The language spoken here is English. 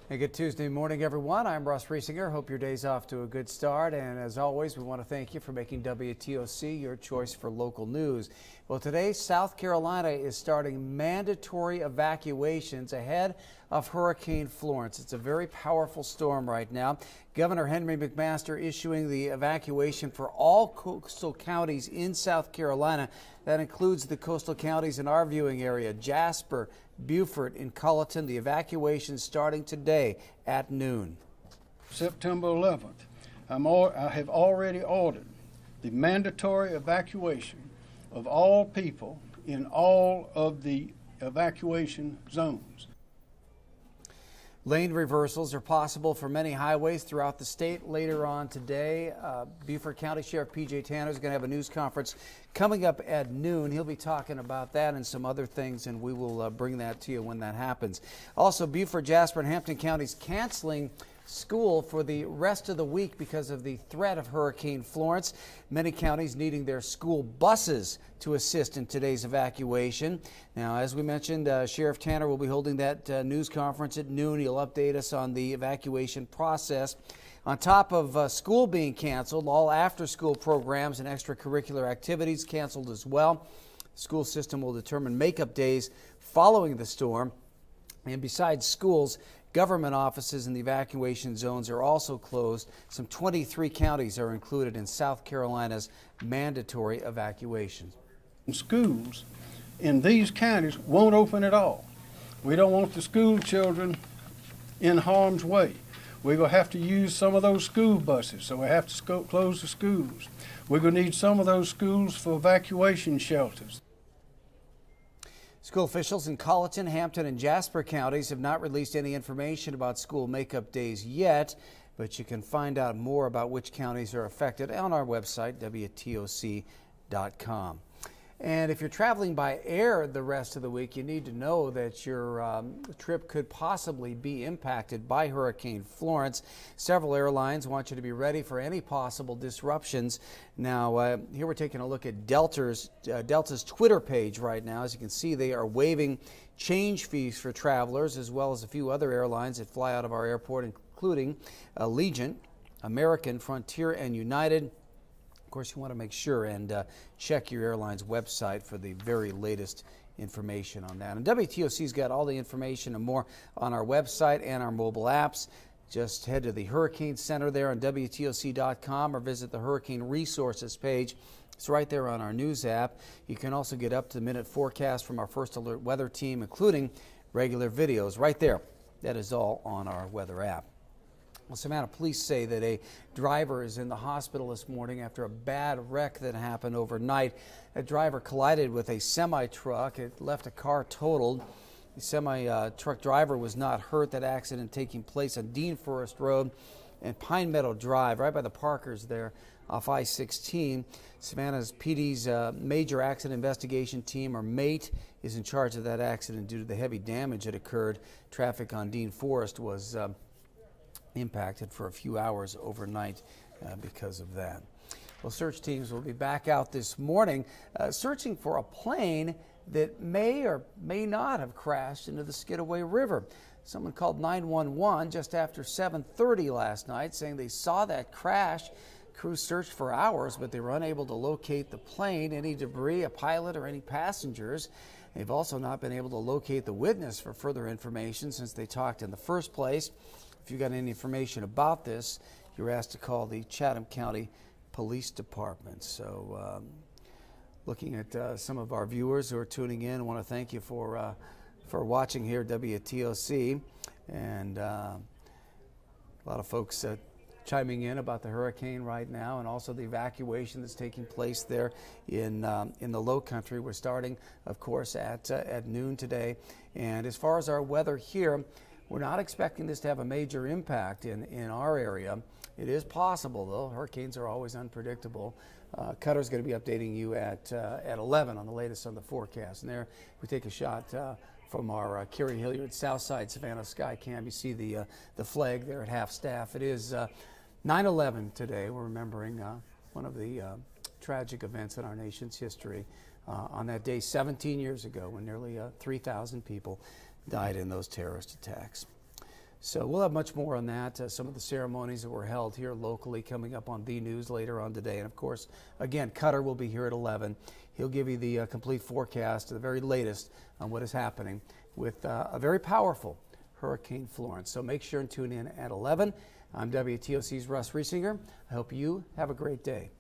Hey, good Tuesday morning, everyone. I'm Russ Riesinger. Hope your day's off to a good start. And as always, we want to thank you for making WTOC your choice for local news. Well, today, South Carolina is starting mandatory evacuations ahead of Hurricane Florence. It's a very powerful storm right now. Governor Henry McMaster issuing the evacuation for all coastal counties in South Carolina. That includes the coastal counties in our viewing area, Jasper, Beaufort, and Colleton. The evacuation starting today at noon. September 11th, I have already ordered the mandatory evacuation of all people in all of the evacuation zones. Lane reversals are possible for many highways throughout the state later on today. Beaufort County Sheriff P.J. Tanner is going to have a news conference coming up at noon. He'll be talking about that and some other things, and we will bring that to you when that happens. Also, Beaufort, Jasper, and Hampton counties canceling school for the rest of the week because of the threat of Hurricane Florence. Many counties needing their school buses to assist in today's evacuation. Now, as we mentioned, Sheriff Tanner will be holding that news conference at noon. He'll update us on the evacuation process. On top of school being canceled, all after-school programs and extracurricular activities canceled as well. The school system will determine makeup days following the storm. And besides schools, government offices in the evacuation zones are also closed. Some 23 counties are included in South Carolina's mandatory evacuation. Schools in these counties won't open at all. We don't want the school children in harm's way. We're going to have to use some of those school buses, so we have to close the schools. We're going to need some of those schools for evacuation shelters. School officials in Colleton, Hampton, and Jasper counties have not released any information about school makeup days yet, but you can find out more about which counties are affected on our website, WTOC.com. And if you're traveling by air the rest of the week, you need to know that your trip could possibly be impacted by Hurricane Florence. Several airlines want you to be ready for any possible disruptions. Now, here we're taking a look at Delta's Twitter page right now. As you can see, they are waiving change fees for travelers, as well as a few other airlines that fly out of our airport, including Allegiant, American, Frontier, and United. Of course, you want to make sure and check your airline's website for the very latest information on that. And WTOC's got all the information and more on our website and our mobile apps. Just head to the Hurricane Center there on WTOC.com or visit the Hurricane Resources page. It's right there on our news app. You can also get up-to-the-minute forecast from our First Alert weather team, including regular videos right there. That is all on our weather app. Well, Savannah police say that a driver is in the hospital this morning after a bad wreck that happened overnight. A driver collided with a semi-truck. It left a car totaled. The semi-truck driver was not hurt. That accident taking place on Dean Forest Road and Pine Meadow Drive, right by the Parkers there off I-16. Savannah's PD's Major Accident Investigation Team, or MATE, is in charge of that accident due to the heavy damage that occurred. Traffic on Dean Forest was impacted for a few hours overnight because of that. Well, search teams will be back out this morning searching for a plane that may or may not have crashed into the Skidaway River. Someone called 911 just after 7:30 last night saying they saw that crash. Crews searched for hours, but they were unable to locate the plane, any debris, a pilot, or any passengers. They've also not been able to locate the witness for further information since they talked in the first place. If you got any information about this, you're asked to call the Chatham County Police Department. So looking at some of our viewers who are tuning in, I want to thank you for watching here at WTOC. And a lot of folks chiming in about the hurricane right now and also the evacuation that's taking place there in the Low Country. We're starting, of course, at noon today. And as far as our weather here, we're not expecting this to have a major impact in our area. It is possible, though. Hurricanes are always unpredictable. Cutter's going to be updating you at 11 on the latest on the forecast. And there we take a shot from our Kerry Hilliard Southside Savannah Sky Cam. You see the flag there at half staff. It is 9/11 today. We're remembering one of the tragic events in our nation's history. On that day 17 years ago when nearly 3,000 people died in those terrorist attacks. So we'll have much more on that, some of the ceremonies that were held here locally coming up on the news later on today. And of course, again, Cutter will be here at 11. He'll give you the complete forecast, the very latest on what is happening with a very powerful Hurricane Florence. So make sure and tune in at 11. I'm WTOC's Russ Riesinger. I hope you have a great day.